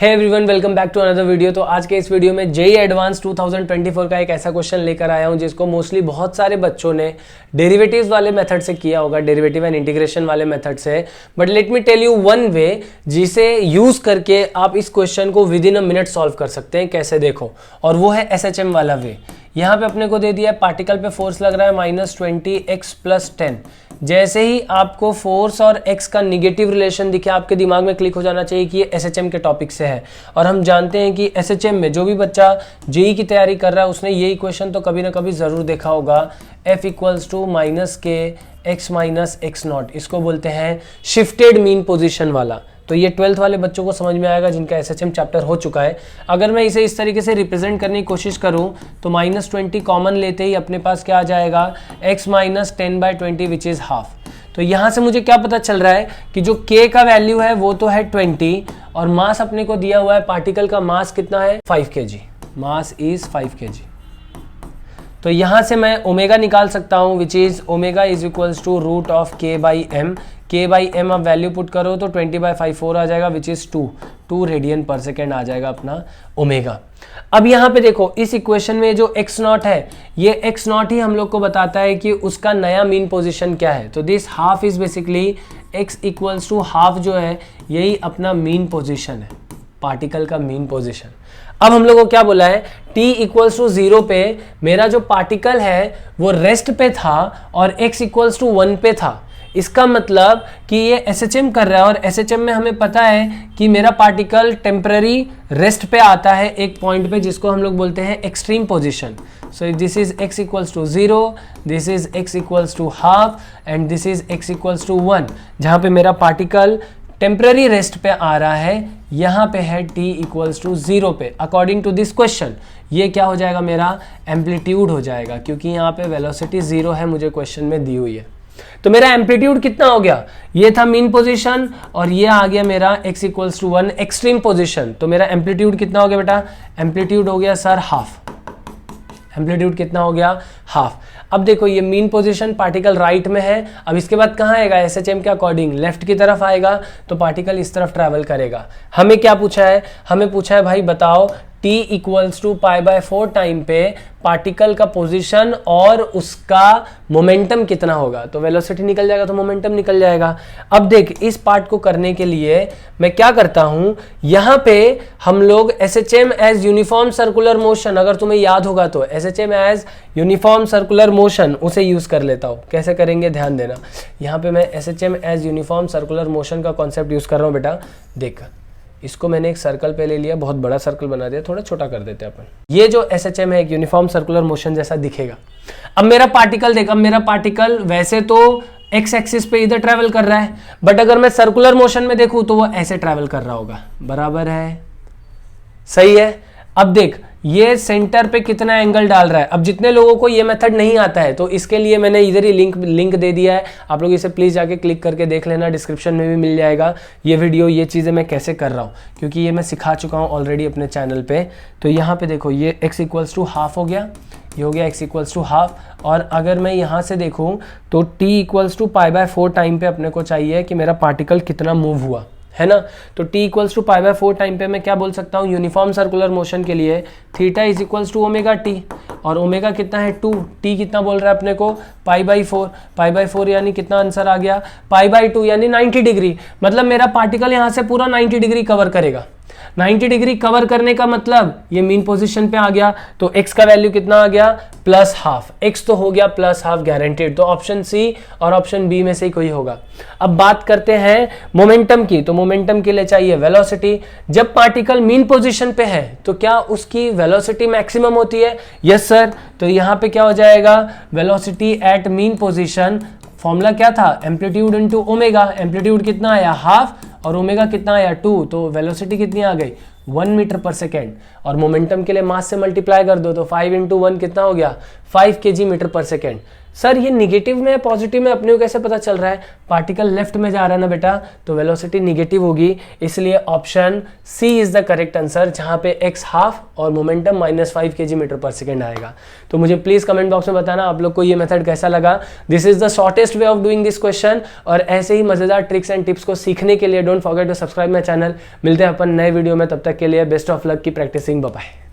Hey everyone, welcome back to another video. तो आज के इस वीडियो में जेईई एडवांस 2024 का एक ऐसा क्वेश्चन लेकर आया हूं जिसको मोस्टली बहुत सारे बच्चों ने डेरिवेटिव्स वाले मेथड से किया होगा, डेरिवेटिव एंड इंटीग्रेशन वाले मेथड से। But let me tell you one way जिसे यूज करके आप इस क्वेश्चन को within a minute solve कर सकते हैं। कैसे देखो, और वो है एसएचएम वाला वे। यहाँ पे अपने को दे दिया है पार्टिकल पे फोर्स लग रहा है -20x + 10। जैसे ही आपको फोर्स और x का निगेटिव रिलेशन दिखे, आपके दिमाग में क्लिक हो जाना चाहिए कि ये एसएचएम के टॉपिक से है। और हम जानते हैं कि एसएचएम में जो भी बच्चा जेईई की तैयारी कर रहा है उसने ये इक्वेशन तो कभी ना कभी जरूर देखा होगा, F = -k x - x0। इसको बोलते हैं शिफ्टेड मीन पोजिशन वाला। तो ये 12th वाले बच्चों को समझ में आएगा जिनका एसएचएम चैप्टर हो चुका है। अगर मैं इसे इस तरीके से रिप्रेजेंट करने की कोशिश करूं तो -20 कॉमन लेते ही अपने पास क्या आ जाएगा, x - 10/20 विच इज हाफ। तो यहाँ से मुझे क्या पता चल रहा है कि जो k का वैल्यू है वो तो है 20 और मास अपने को दिया हुआ है, पार्टिकल का मास कितना है 5 kg, मास इज 5 kg। तो यहाँ से मैं ओमेगा निकाल सकता हूँ which is omega is equals to √k/m। k/m आप वैल्यू पुट करो तो 20/54 आ जाएगा विच इज 2 रेडियन पर सेकेंड आ जाएगा अपना ओमेगा। अब यहाँ पे देखो इस इक्वेशन में जो x0 है, ये x0 ही हम लोग को बताता है कि उसका नया मीन पोजीशन क्या है। तो this half is basically x = half जो है यही अपना मीन पोजीशन है, पार्टिकल का मीन पोजीशन। अब हम लोग को क्या बोला है, t = 0 पे मेरा जो पार्टिकल है वो रेस्ट पे था और x = 1 पे था। इसका मतलब कि ये एसएचएम कर रहा है और एसएचएम में हमें पता है कि मेरा पार्टिकल टेम्पररी रेस्ट पे आता है एक पॉइंट पे, जिसको हम लोग बोलते हैं extreme position. So this is x = 0, this is x = half and this is x = 1, जहाँ पे मेरा पार्टिकल टेम्पररी रेस्ट पे आ रहा है। यहाँ पे है t = 0 पे। अकॉर्डिंग टू दिस क्वेश्चन ये क्या हो जाएगा, मेरा एम्पलीट्यूड हो जाएगा, क्योंकि यहाँ पे वेलोसिटी 0 है मुझे क्वेश्चन में दी हुई है। तो मेरा एम्पलीट्यूड कितना हो गया, ये था मीन पोजीशन और ये आ गया मेरा x = 1 एक्सट्रीम पोजीशन। तो मेरा एम्पलीट्यूड कितना हो गया बेटा, एम्पलीट्यूड हो गया सर हाफ। एम्पलीट्यूड कितना हो गया, हाफ। अब देखो ये मीन पोजीशन पार्टिकल राइट में है। अब इसके बाद कहाँ आएगा, एसएचएम के अकॉर्डिंग लेफ्ट की तरफ आएगा, तो पार्टिकल इस तरफ ट्रैवल करेगा। हमें क्या पूछा है, हमें पूछा है भाई बताओ t = π/4 टाइम पे पार्टिकल का पोजीशन और उसका मोमेंटम कितना होगा। तो वेलोसिटी निकल जाएगा तो मोमेंटम निकल जाएगा। अब देख इस पार्ट को करने के लिए मैं क्या करता हूं, यहाँ पे हम लोग SHM as uniform circular motion, अगर तुम्हें याद होगा तो SHM as uniform circular motion उसे यूज कर लेता हूँ। कैसे करेंगे ध्यान देना, यहाँ पे मैं SHM as uniform circular motion का कॉन्सेप्ट यूज कर रहा हूँ बेटा। देख इसको मैंने एक सर्कल पे ले लिया, बहुत बड़ा सर्कल बना दिया, थोड़ा छोटा कर देते हैं अपन। ये जो एसएचएम है एक यूनिफॉर्म सर्कुलर मोशन जैसा दिखेगा। अब मेरा पार्टिकल देख, अब मेरा पार्टिकल वैसे तो एक्स एक्सिस पे इधर ट्रैवल कर रहा है, बट अगर मैं सर्कुलर मोशन में देखूं तो वो ऐसे ट्रैवल कर रहा होगा, बराबर है, सही है। अब देख ये सेंटर पे कितना एंगल डाल रहा है। अब जितने लोगों को ये मेथड नहीं आता है तो इसके लिए मैंने इधर ही लिंक दे दिया है, आप लोग इसे प्लीज जाके क्लिक करके देख लेना, डिस्क्रिप्शन में भी मिल जाएगा ये वीडियो, ये चीजें मैं कैसे कर रहा हूँ, क्योंकि ये मैं सिखा चुका हूँ ऑलरेडी अपने चैनल पे। तो यहाँ पे देखो ये x = हाफ हो गया, ये हो गया x = हाफ। और अगर मैं यहाँ से देखूँ तो t = π/4 टाइम पे अपने को चाहिए कि मेरा पार्टिकल कितना मूव हुआ है ना। तो t = π/4 टाइम पे मैं क्या बोल सकता हूँ, यूनिफॉर्म सर्कुलर मोशन के लिए theta is equal to ω/t, और ओमेगा कितना है 2, t कितना बोल रहा है अपने को π/4 यानी कितना आंसर आ गया, π/2 यानी 90 डिग्री। मतलब मेरा पार्टिकल यहाँ से पूरा 90 डिग्री कवर करेगा। 90 डिग्री कवर करने का मतलब ये मीन पोजीशन पे आ गया, तो x का वैल्यू कितना आ गया, +½ x तो हो गया +½ गारंटेड। तो ऑप्शन सी और ऑप्शन बी में से ही कोई होगा। अब बात करते हैं मोमेंटम की, तो मोमेंटम के लिए चाहिए वेलोसिटी। जब पार्टिकल मीन पोजीशन पे है तो क्या उसकी वेलोसिटी मैक्सिमम होती है, यस सर। तो यहाँ पे क्या हो जाएगा, velocity at mean position, formula क्या था, एम्पलीट्यूड इनटू ओमेगा। एम्पलीट्यूड कितना आया, हाफ, और ओमेगा कितना आया 2, तो वेलोसिटी कितनी आ गई 1 मीटर पर सेकेंड। और मोमेंटम के लिए मास से मल्टीप्लाई कर दो तो 5 × 1 कितना हो गया 5 kg मीटर पर सेकेंड। सर ये निगेटिव में है पॉजिटिव में अपने को कैसे पता चल रहा है? पार्टिकल लेफ्ट में जा रहा है ना बेटा, तो वेलोसिटी निगेटिव होगी, इसलिए option C is the correct answer, जहां पे x हाफ और मोमेंटम -5 kg/s आएगा। तो मुझे प्लीज कमेंट बॉक्स में बताना आप लोग को ये मेथड कैसा लगा। This is the shortest way of doing this question, और ऐसे ही मजेदार ट्रिक्स एंड टिप्स को सीखने के लिए don't forget to subscribe my channel. मिलते हैं अपन नए वीडियो में, तब तक के लिए बेस्ट ऑफ लक की प्रैक्टिसिंग। Bye bye.